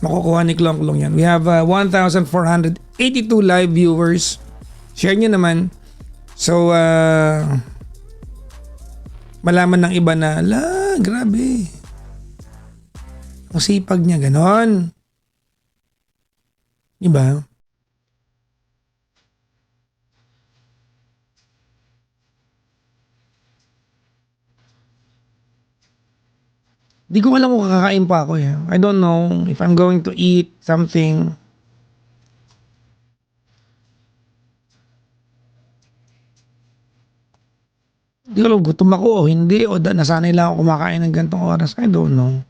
Makukuha ni Klong Klong yan. We have 1,482 live viewers. Share nyo naman. So, malaman ng iba na, grabe. Ang sipag niya, ganon. Diba? Di ko alam kung kakain pa ako eh. I don't know if I'm going to eat something. Di ko alam gutom ako o hindi o nasanay lang ako kumakain ng gantong oras. I don't know.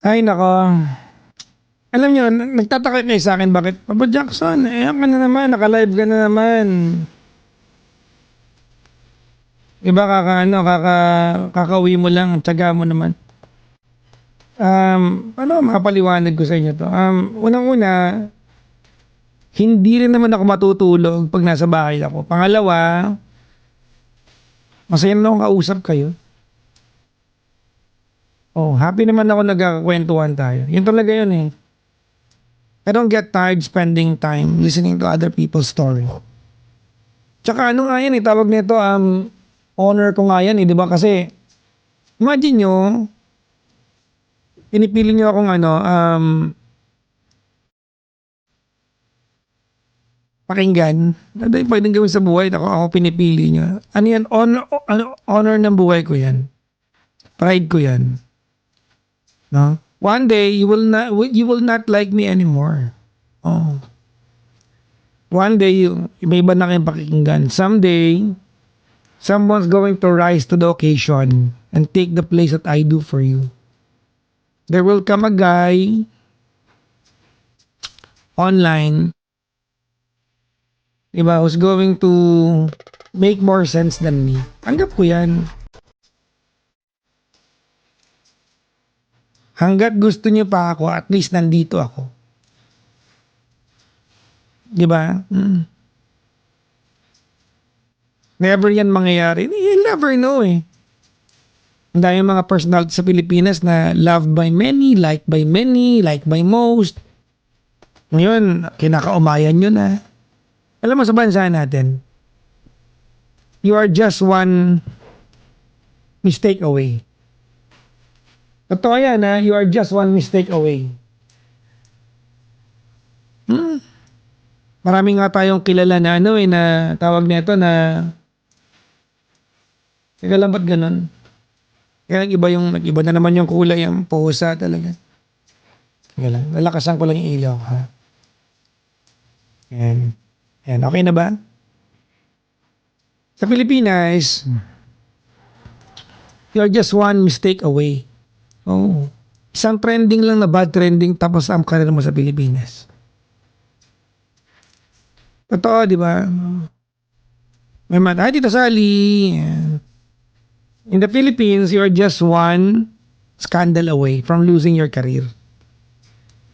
Ay nako. Alam nyo, nagtataka kayo sa akin bakit? Papa Jackson, ka na naman, naka-live ka na naman. Iba kakauwi mo lang, tiyaga mo naman. Paano makapaliwanag ko sa inyo to? Unang-una, hindi rin naman ako matutulog pag nasa bahay ako. Pangalawa, masaya na akong kausap kayo. Oh, happy naman ako nagkakakwentuhan tayo. Yun talaga yun eh. I don't get tired spending time listening to other people's story. Tsaka ano nga yan eh, tawag nito, honor ko nga yan eh, di ba? Kasi, imagine nyo, pinipili nyo akong pakinggan. Ano yung pwedeng gawin sa buhay? Ako pinipili nyo. Ano yan? Honor ng buhay ko yan. Pride ko yan. No? One day, you will not like me anymore. Oh. One day, may iba na kayong pakinggan. Someday, someone's going to rise to the occasion and take the place that I do for you. There will come a guy online, diba, who's going to make more sense than me. Tanggap ko yan. Hanggat gusto niyo pa ako, at least nandito ako. Diba? Never yan mangyayari. You'll never know eh. Ang dami mga personality sa Pilipinas na loved by many, liked by most. Ngayon, kinakaumayan nyo na. Alam mo sa bansa natin, you are just one mistake away. Totoo yan ha, you are just one mistake away. Marami nga tayong kilala na na tawag nito na teka lang ba't ganun? Kaya nag-iba na naman yung kulay, ang pusa talaga. Teka lang, lalakasan ko lang yung ilaw ha. Yan. Yan, okay na ba? Sa Pilipinas, you are just one mistake away. Oh. Isang trending lang na bad trending tapos ang career mo sa Pilipinas. Totoo, di ba? May Tito Sally. In the Philippines, you are just one scandal away from losing your career.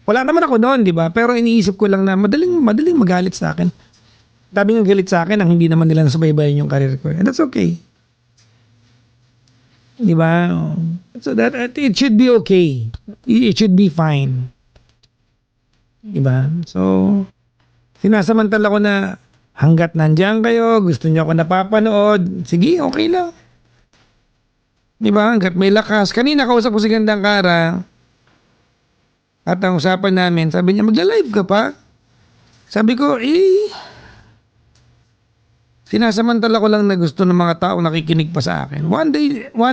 Wala naman ako doon, di ba? Pero iniisip ko lang na madaling magalit sa akin. Daming galit sa akin ang hindi naman nila nasubaybayan yung career ko. And that's okay. Di ba? So that it should be okay. It should be fine. Di ba? So, sinasamantala ko na hanggat nandiyan kayo, gusto niyo ako napapanood, sige, okay lang. Di ba? Hanggat may lakas. Kanina kausap ko si Gandang Kara, At ang usapan namin, sabi niya, magla-live ka pa? Sabi ko, sinasamantala ko lang na gusto ng mga tao nakikinig pa sa akin. One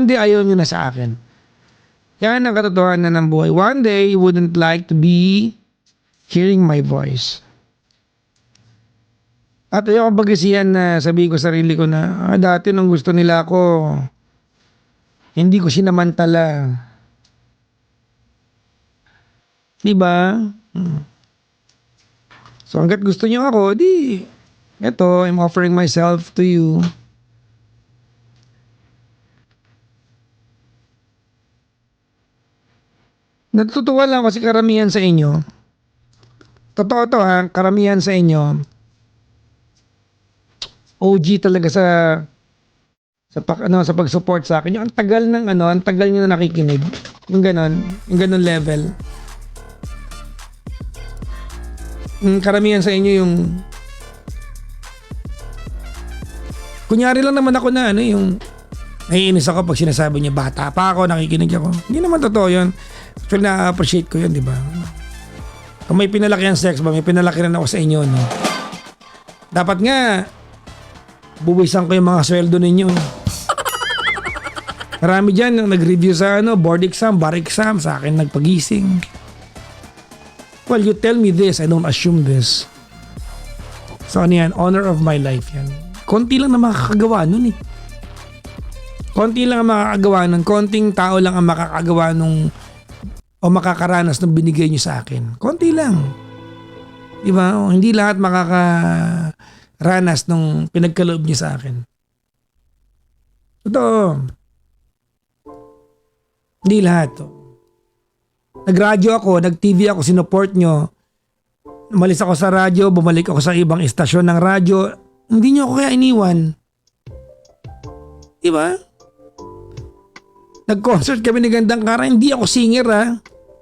day ayaw nyo na sa akin. Yan ang katotohanan ng buhay. One day, you wouldn't like to be hearing my voice. At ayoko pag-isiyan na sabihin ko sarili ko na, dati nung gusto nila ako, hindi ko sinamantala. Diba? So hanggat gusto niyo ako, eto, I'm offering myself to you. Natutuwa lang kasi karamihan sa inyo, totoo to ha, karamihan sa inyo, OG talaga sa pag-support sa akin. Yung ang tagal niyo na nakikinig. Yung ganon level. Karamihan sa inyo yung kunyari lang naman ako na yung naiinis ako pag sinasabi niya bata pa ako, nakikinig ako. Hindi naman totoo yun. Actually na-appreciate ko yun, di ba? Kung may pinalaki ang sex ba, may pinalaki rin ako sa inyo, no? Dapat nga buwisan ko yung mga sweldo ninyo. Marami dyan yung nag-review sa board exam, bar exam, sa akin nagpagising. Well, you tell me this, I don't assume this. So ano yan, honor of my life yan. Konti lang na makakagawa nun eh. Konti lang ang makakagawa nun. Konting tao lang ang makakagawa nung o makakaranas nung binigay nyo sa akin. Konti lang. Diba? O, hindi lahat makakaranas nung pinagkaloob nyo sa akin. Totoo. Hindi lahat. Nag-radyo ako, nag-TV ako, sinuport nyo. Umalis ako sa radyo, bumalik ako sa ibang istasyon ng radyo. Hindi nyo ako kaya iniwan. Diba? Nag-concert kami ni Gandang Kara. Hindi ako singer ha.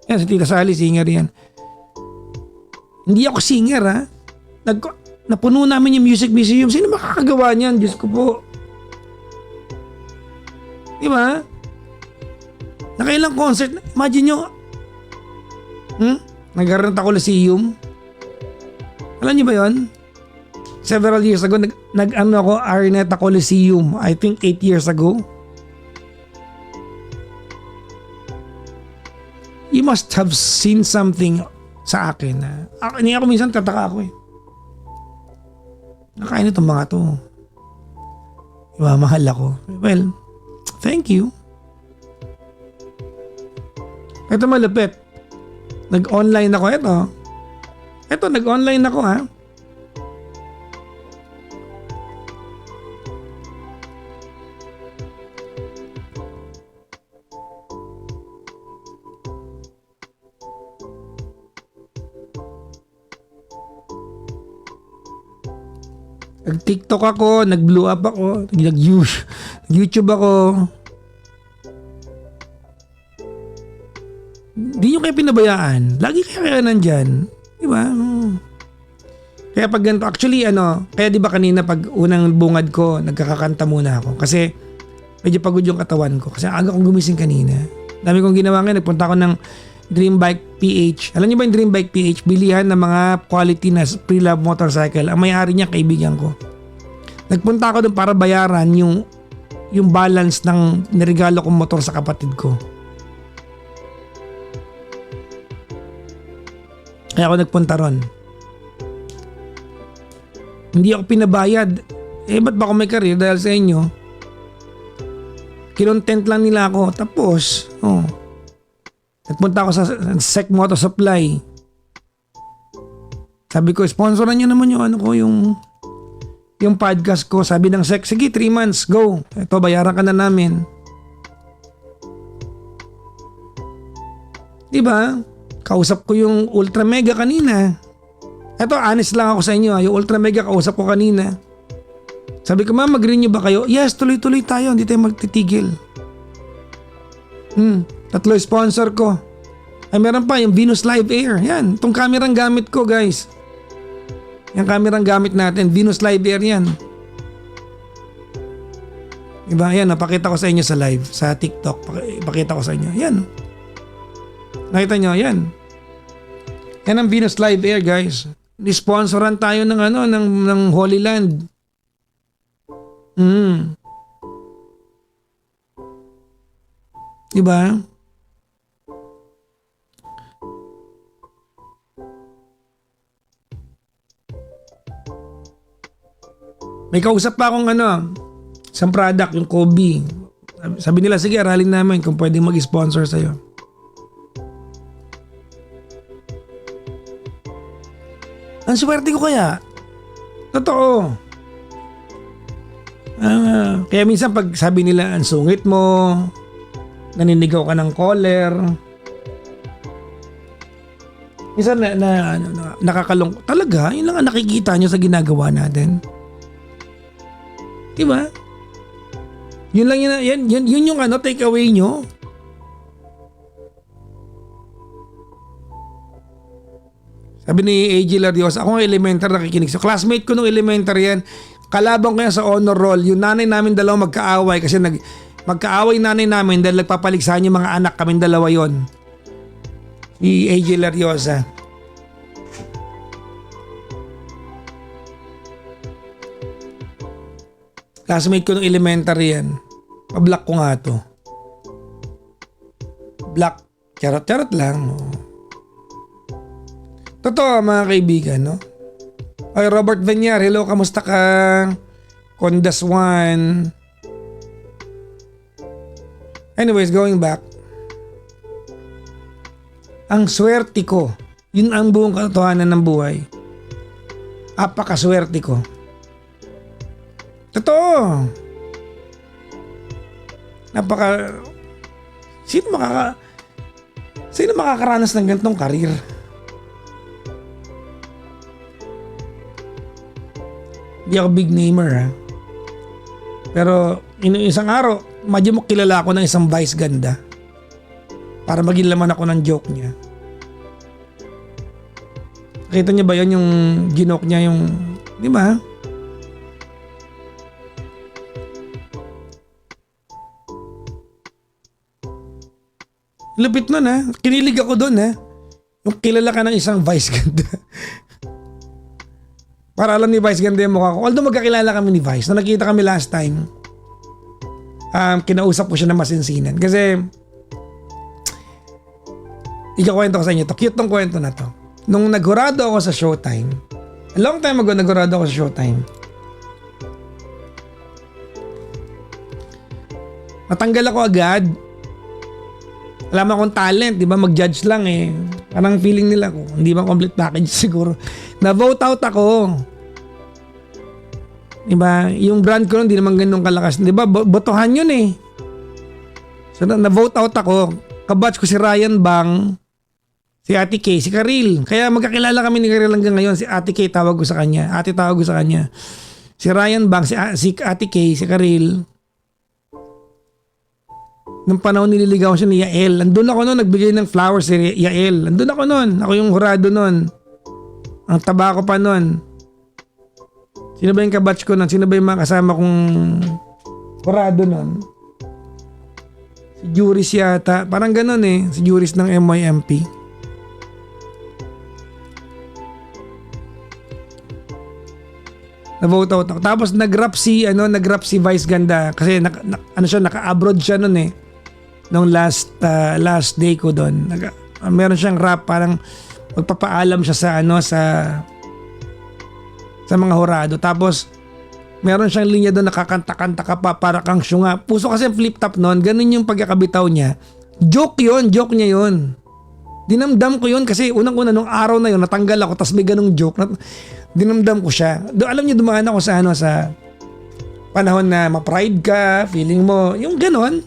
Yan, si Tita Sally, singer yan. Hindi ako singer ha. Napuno namin yung music museum. Sino makakagawa niyan? Diyos ko po. Diba? Nakailang concert. Imagine nyo. Nag-Araneta Coliseum. Alam niyo ba yon? Several years ago, nag-ano ako, Araneta Coliseum. I think 8 years ago. You must have seen something sa akin. Hindi ako minsan tataka ako eh. Nakain itong mga to. Diba, mahal ako. Well, thank you. Ito malapit. Nag-online ako. Ito, nag-online ako ha. Nag-TikTok ako, nag-blew up ako, nag-YouTube ako. Hindi nyo kayo pinabayaan. Lagi kayo nandyan. Diba? Kaya pag ganito, actually kaya diba kanina pag unang bungad ko, nagkakakanta muna ako. Kasi medyo pagod yung katawan ko. Kasi aga kong gumising kanina. Dami kong ginawa ngayon, nagpunta ako ng Dream Bike PH. Alam niyo ba yung Dream Bike PH? Bilihan ng mga quality na pre-love motorcycle. Ang may-ari niya, kaibigan ko. Nagpunta ako doon para bayaran yung balance ng niregalo kong motor sa kapatid ko. Kaya ako nagpunta ron. Hindi ako pinabayad. Ba't ba ako may career dahil sa inyo? Kinontent lang nila ako. Tapos, nagpunta ako sa Sec Moto Supply. Sabi ko, sponsoran nyo naman yung podcast ko. Sabi ng Sec, sige 3 months, go. Ito, bayaran ka na namin. Diba? Kausap ko yung Ultra Mega kanina. Ito, honest lang ako sa inyo. Yung Ultra Mega kausap ko kanina. Sabi ko, ma'am, mag-renew ba kayo? Yes, tuloy-tuloy tayo. Hindi tayo magtitigil. 3 sponsor ko. Ay, meron pa yung Venus Live Air. Yan, itong kamerang gamit ko, guys. Yung kamerang gamit natin, Venus Live Air yan. Diba? Yan, napakita ko sa inyo sa live, sa TikTok. Pakita ko sa inyo. Yan. Nakita nyo, yan. Yan ang Venus Live Air, guys. Sponsoran tayo ng ng Holy Land. Diba? May kausap pa akong isang product, yung Kobe. Sabi nila, sige, aralin namin kung pwedeng mag-sponsor sa'yo. Ang swerte ko kaya. Totoo. Kaya minsan pag sabi nila, ang sungit mo, naninigaw ka ng caller. Minsan nakakalungkot. Talaga, yun lang ang nakikita nyo sa ginagawa natin. Diba? Yun lang yun yung take away nyo. Sabi ni AJ Lariosa, ako ng elementary nakikinig. So classmate ko nung elementary yan, kalabang ko yan sa honor roll. Yung nanay namin dalawa magkaaway kasi magkaaway nanay namin dahil nagpapaligsahan yung mga anak, kaming dalawa yon. Si AJ Lariosa. Classmate ko nung elementary yan. Pa-block ko nga to. Block. Charot-charot lang. Totoo mga kaibigan, no? Ay, Robert Venyar, hello, kamusta ka? Condas 1. Anyways, going back. Ang swerte ko, yun ang buong katotohanan ng buhay. Apakaswerte ko. Totoo. Sino makakaranas ng ganitong karir? Di ako big namer, ha. Pero isang araw, madya mo kilala ako ng isang vice ganda para maging laman ako ng joke niya. Nakita niya ba yun, yung ginoke niya, yung, di ba? Lupit nun, ha. Kinilig ako dun, ha. Yung kilala ka ng isang vice ganda. Para alam ni Vice ganda yung mukha ko. Although magkakilala kami ni Vice. Nung nakita kami last time, kinausap ko siya na masinsinan. Kasi, ikakwento ko sa inyo to. Cute tong kwento na to. Nung naghurado ako sa Showtime, a long time ago naghurado ako sa Showtime, natanggal ako agad. Alam akong talent, di ba? Mag-judge lang eh. Parang feeling nila ko, hindi ba complete package siguro. Na-vote out ako. Di ba? Yung brand ko nun, hindi naman ganun kalakas. Di ba? Botohan yun eh. So na-vote out ako. Kabatch ko si Ryan Bang, si Ate Kay, si Karil. Kaya magkakilala kami ni Karil hanggang ngayon. Si Ate Kay tawag ko sa kanya. Ate tawag ko sa kanya. Si Ryan Bang, si Ate Kay, si Karil. Nung panahon nililigaw siya ni Yael. Andun ako noon, nagbigay ng flowers si Yael. Andun ako noon. Ako yung hurado noon. Ang taba ko pa noon. Sino ba yung kabatch ko noon? Sino ba yung mga kasama kong hurado noon? Si Juris yata. Parang ganun eh. Si Juris ng MYMP. Na-vote out ako. Tapos nag-rap si Vice Ganda. Kasi naka-abroad siya noon eh. Nung last day ko doon. Meron siyang rap, parang magpapaalam siya sa mga hurado. Tapos meron siyang linya doon, nakakanta-kanta ka pa para kang syunga. Puso kasi flip top noon, ganun yung pagkakabitaw niya. Joke niya yun. Dinamdam ko yun kasi unang-una nung araw na yun, natanggal ako, tapos may ganung joke. Dinamdam ko siya. Alam niyo, dumaan ako sa panahon na ma-pride ka, feeling mo, yung ganon.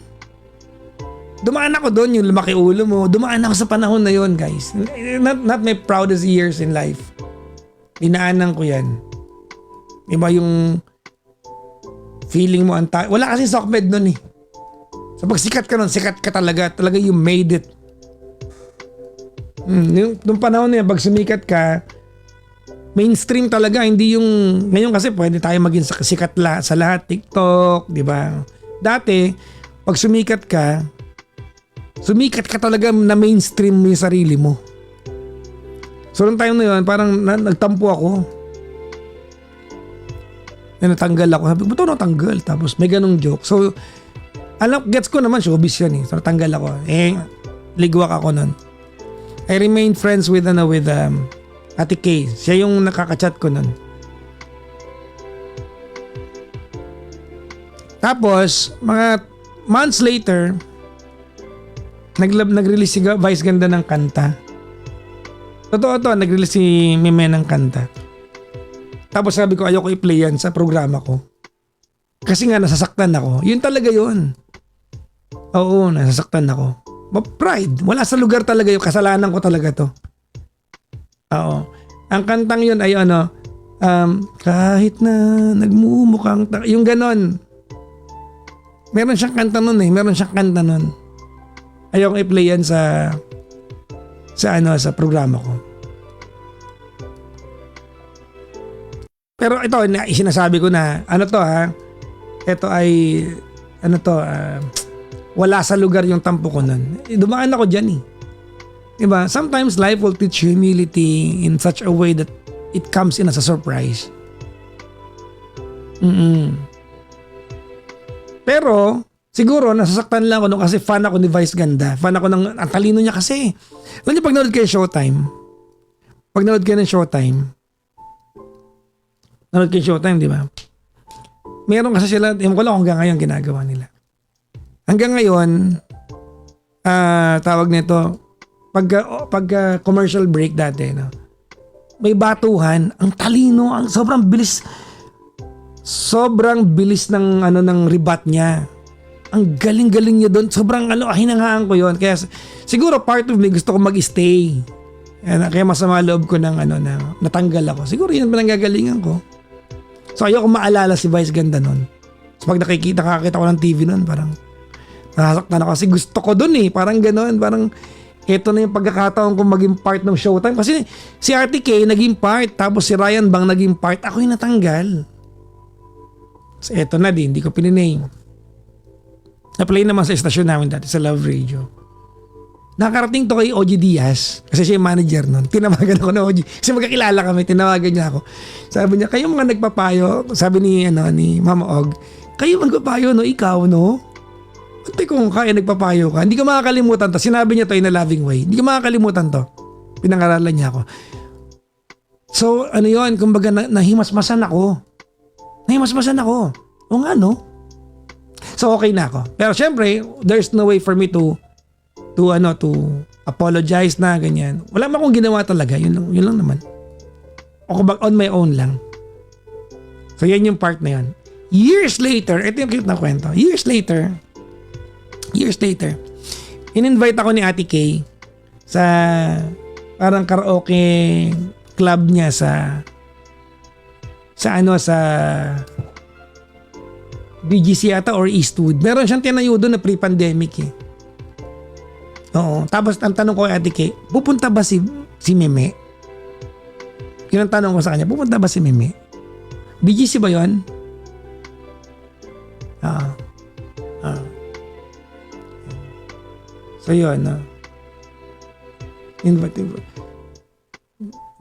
Dumaan ako doon, yung lumaki ulo mo. Dumaan ako sa panahon na yun, guys. Not my proudest years in life. Dinaanan ko yan. Diba yung feeling mo, wala kasi SOCMED nun eh. So pag sikat ka nun, sikat ka talaga. Talaga you made it. Nung panahon na yan, pag sumikat ka, mainstream talaga. Hindi yung, ngayon kasi pwede tayo maging sikat sa lahat. TikTok, diba? Dati, pag sumikat ka talaga na mainstream mo yung sarili mo. So, nung time na yun, parang nagtampo ako. Natanggal ako. Sabi ko, ba't ako natanggal? Tapos may ganong joke. So, gets ko naman, showbiz yan eh. So, natanggal ako. Ligwak ako nun. I remained friends with Ate Kay. Siya yung nakaka-chat ko nun. Tapos, mga months later, nag-release si Vice Ganda ng kanta. Totoo to, nag-release si Meme ng kanta. Tapos sabi ko, ayoko i-play yan sa programa ko. Kasi nga, nasasaktan ako. Yun talaga yun. Oo, nasasaktan ako. Pride. Wala sa lugar talaga yun. Kasalanan ko talaga to. Oo. Ang kantang yun ay kahit na nagmumukhang yung ganon. Meron siyang kanta nun eh. Meron siyang kanta nun. Ayoko i-play yan sa programa ko. Pero ito, sinasabi ko na, ito ay, wala sa lugar yung tampo ko nun. Dumaan ako dyan eh. Diba? Sometimes life will teach humility in such a way that it comes in as a surprise. Pero, siguro, nasasaktan lang ako nung kasi fan ako ni Vice Ganda. Fan ako ang talino niya kasi. Alam niyo, pag nanood kayo ng Showtime, di ba? Meron kasi sila, yung ko lang hanggang ngayon ginagawa nila. Hanggang ngayon, tawag nito, pag commercial break dati, no? May batuhan, ang talino, sobrang bilis ng ribat niya. Ang galing-galing niya doon. Sobrang hinanghaan ko yon. Kaya siguro part of me gusto ko mag-stay. Kaya masama loob ko na natanggal ako. Siguro yun pa nanggagalingan ko. So ayoko maalala si Vice Ganda nun. So pag nakakita ko ng TV nun, parang nasasaktan ako kasi gusto ko dun eh. Parang gano'n. Parang ito na yung pagkakataon kong maging part ng Showtime. Kasi si Ate Kay naging part. Tapos si Ryan Bang naging part. Ako yung natanggal. So eto na din. Hindi ko pininame. Na-play naman sa estasyon namin dati sa Love Radio. Nakarating to kay OG Diaz kasi siya yung manager nun. Tinawagan ako na OG kasi magkakilala kami. Tinawagan niya ako. Sabi niya, kayo mga nagpapayo. Sabi ni Mama Og, kayo magpapayo, no? Ikaw, no? Pati kung kaya nagpapayo ka, hindi ko makakalimutan to. Sinabi niya to in a loving way. Hindi ko makakalimutan to. Pinangaralan niya ako. So, yun, kumbaga nahimasmasan ako. O nga, no? So okay na ako. Pero syempre, there's no way for me to apologize na ganyan. Wala man akong ginawa talaga. Yun lang naman. Ako on my own lang. So yan yung part na yun. Years later, ito yung cute na kwento. Years later, in-invite ako ni Ate Kay sa parang karaoke club niya sa BGC ata or Eastwood. Meron siyang tinayo doon na pre-pandemic eh. Oo. Tapos ang tanong ko kay Ate Kay, pupunta ba si Meme? Yun ang tanong ko sa kanya, pupunta ba si Meme? BGC ba yun? So yun.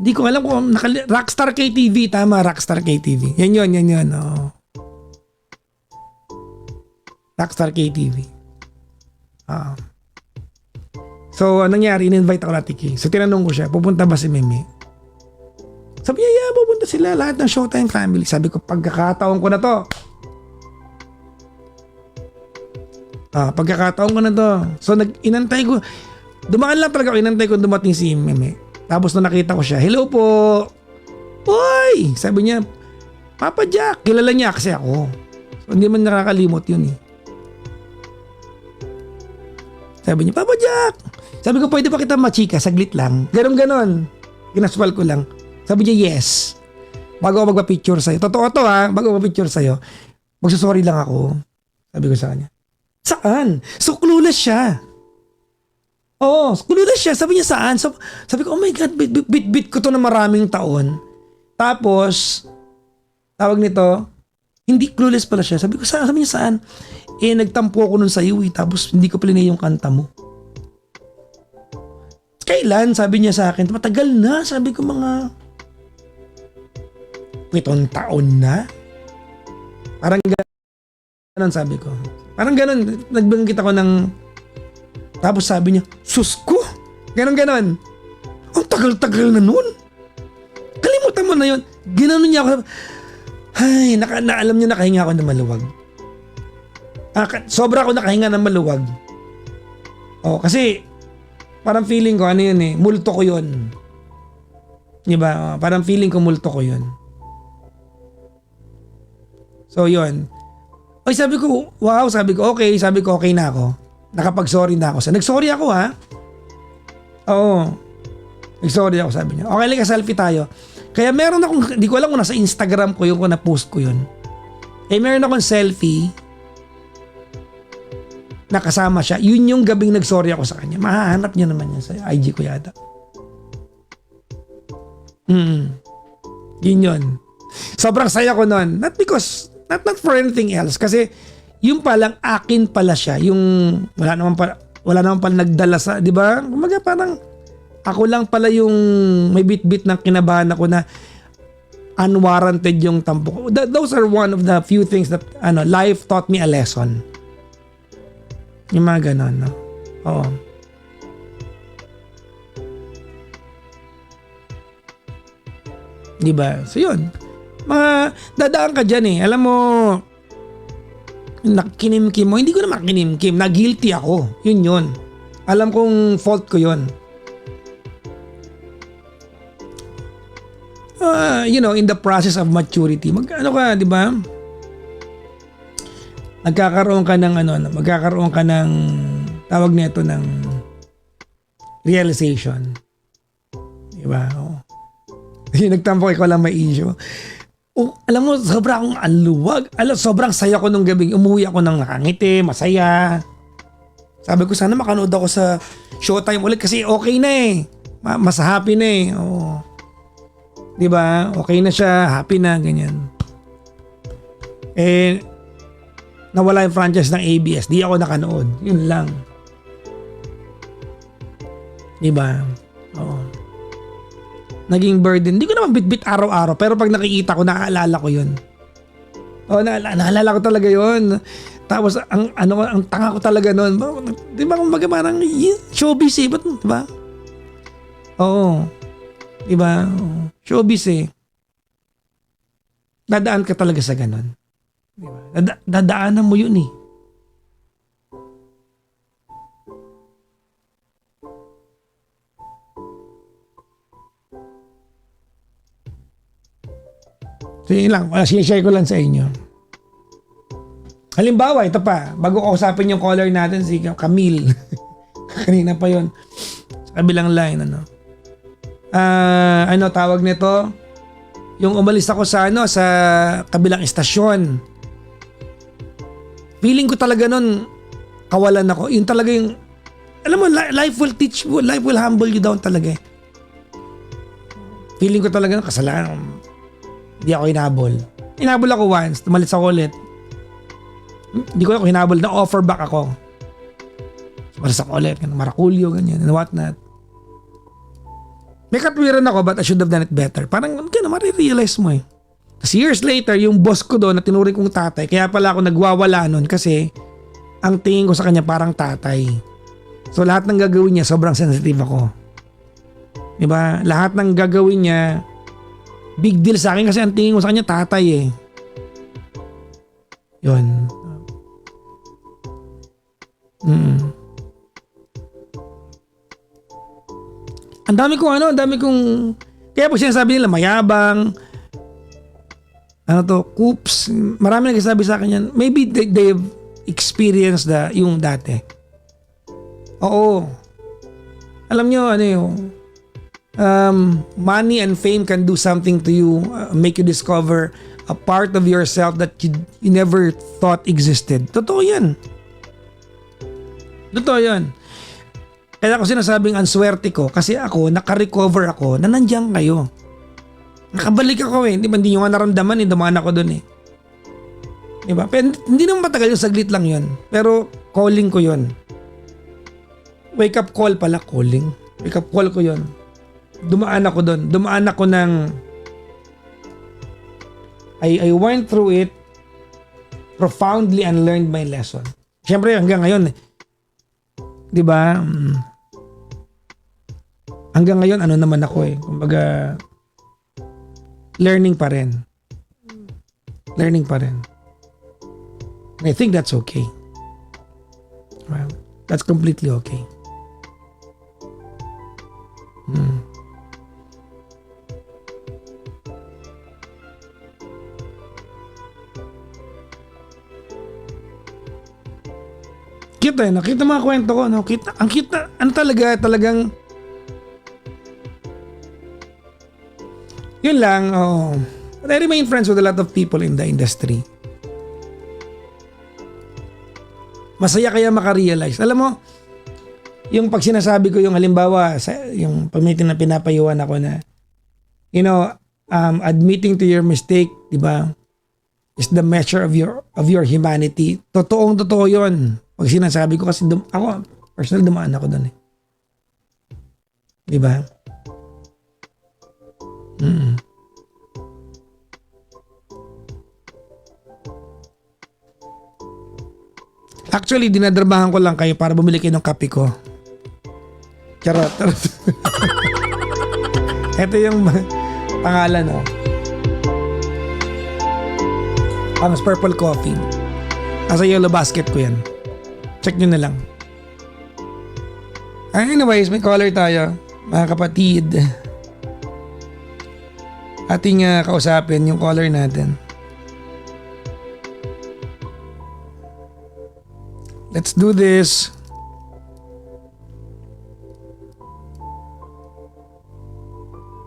Hindi ko alam kung Rockstar KTV. Tama, Rockstar KTV. Yan yun. Oo. Rockstar KTV. So, nangyari, in-invite ako natin Kay. So, tinanong ko siya, pupunta ba si Meme? Sabi niya, yeah, pupunta sila. Lahat ng Showtime family. Sabi ko, pagkakataon ko na to. So, inantay ko. Dumaan lang talaga ako, inantay ko dumating si Meme. Tapos, nung nakita ko siya, hello po. Uy! Sabi niya, Papa Jack. Kilala niya kasi ako. So, hindi man nakakalimot yun eh. Sabi niya, Papa Jack! Sabi ko, pwede pa kita machika? Saglit lang. Ganon. Ginaswal ko lang. Sabi niya, yes. Bago ako magpa-picture sa'yo. Totoo to ha. Bago ako magpa-picture sa'yo. Magsasorry lang ako. Sabi ko sa kanya. Saan? So, clueless siya. Oo, clueless siya. Sabi niya, saan? So, sabi ko, oh my God, bit ko to na maraming taon. Tapos, tawag nito, hindi clueless pala siya. Sabi ko, sabi niya, saan? Nagtampo ako nun sa iyo eh. Tapos hindi ko plinay yung kanta mo. Kailan? Sabi niya sa akin, matagal na. Sabi ko mga 7 taon na. Parang ganun sabi ko. Parang ganun. Nagbanggit ako ng... Tapos sabi niya, sus ko! Ganon. Ang tagal-tagal na nun. Kalimutan mo na yun. Ginanon niya ako. Ay, alam niyo nakahinga ako ng maluwag. Sobra ako nakahinga ng maluwag. Kasi parang feeling ko, ano yun multo ko yun. Diba? Parang feeling ko multo ko yun. So yun. Ay, sabi ko, wow, sabi ko, okay na ako. Nakapag-sorry na ako. Nag-sorry ako ha. Oo. Nag-sorry ako, sabi niya. Okay lang, selfie tayo. Kaya meron akong, di ko alam kung nasa Instagram ko yung kung na-post ko yun. Meron akong selfie nakasama siya. Yun yung gabing nag-sorry ako sa kanya. Mahahanap niya naman yan sa IG ko yata. Yun yun. Sobrang saya ko nun. Not for anything else. Kasi yung palang akin pala siya. Yung wala naman pala nagdala sa, di ba? Kumaga parang ako lang pala yung may bit-bit ng kinabahan ako na unwarranted yung tampo ko. Those are one of the few things that life taught me a lesson. Yung mga ganon, no? Oo. Diba? So yun. Mga dadaan ka dyan Alam mo, nakinimkim mo. Hindi ko na makinimkim. Na-guilty ako. Yun. Alam kong fault ko yun. In the process of maturity, di ba? Magkakaroon ka ng tawag nito ng realization. Di ba? Nagtampo ko lang may issue. Alam mo, sobrang aluwag. Sobrang saya ko nung gabi. Umuwi ako ng nakangiti, masaya. Sabi ko, sana makanood ako sa Showtime ulit kasi okay na mas happy na Di ba? Okay na siya, happy na, ganyan. Nawala yung franchise ng ABS, di ako nakanood. Yun lang. Di ba? Oo. Naging burden. Hindi ko naman bit-bit araw-araw, pero pag nakikita ko, naaalala ko yun. Naalala ko talaga yun. Tapos, ang tanga ko talaga nun. Di ba, kumbaga parang showbiz ba't, di ba? Oo. Di ba? Showbiz Dadaan ka talaga sa ganon. Diba? Dadaanan mo yun So yun lang, sinishare ko lang sa inyo. Halimbawa, ito pa, bago ko usapin yung caller natin, si Camille. Kanina pa yun. Sa kabilang line, tawag nito? Yung umalis ako sa kabilang istasyon. Feeling ko talaga nun, kawalan ako. Yun talaga yung, alam mo, life will teach you, life will humble you down talaga Feeling ko talaga nun, kasalanan. Hindi ako hinabol. Hinabol ako once, tumalit ako ulit. Hindi ko ako hinabol, na-offer back ako. Maras ako ulit, Maraculyo, ganyan, and what not. May katwiran ako, but I should have done it better. Parang, marirealize mo Kasi years later, yung boss ko doon na tinuring kong tatay, kaya pala ako nagwawala nun kasi ang tingin ko sa kanya parang tatay. So lahat ng gagawin niya, sobrang sensitive ako. Diba? Lahat ng gagawin niya, big deal sa akin kasi ang tingin ko sa kanya tatay Yun. Ang dami kong kaya pag sinasabi nila mayabang, coops, marami nagsasabi sa akin yan. Maybe they've experienced yung dati. Oo. Alam nyo, money and fame can do something to you, make you discover a part of yourself that you never thought existed. Totoo yan. Kaya ako sinasabing ang swerte ko kasi ako, naka-recover ako na nandiyan kayo. Nakabalik ako Hindi nyo nga naramdaman dumaan ako doon Diba? Pero hindi naman matagal yung saglit lang yun. Pero calling ko yun. Wake up call pala, calling. Wake up call ko yun. Dumaan ako doon. Dumaan ako ng I went through it profoundly and learned my lesson. Siyempre hanggang ngayon, 'di ba? Hanggang ngayon ano naman ako kumbaga learning pa rin. Learning pa rin. And I think that's okay. Well, that's completely okay. Kita nakita mga kwento ko, no? Kita, ang kita, ano talagang yun lang, oh. But I remain friends with a lot of people in the industry. Masaya kaya makarealize. Alam mo, yung pag sinasabi ko yung halimbawa, yung pag may pinapayuhan ako na, you know, admitting to your mistake, di ba, is the measure of your humanity. Totoo yun. Pag sinasabi ko kasi ako, personal dumaan ako doon Di ba? Actually, dinadramahan ko lang kayo para bumili kayo ng kape ko. Charot. Ito yung pangalan, Pang's Purple Coffee. Nasa yellow basket ko yan. Check nyo na lang. Anyways, may caller tayo. Mga kapatid. Ating kausapin yung caller natin. Let's do this.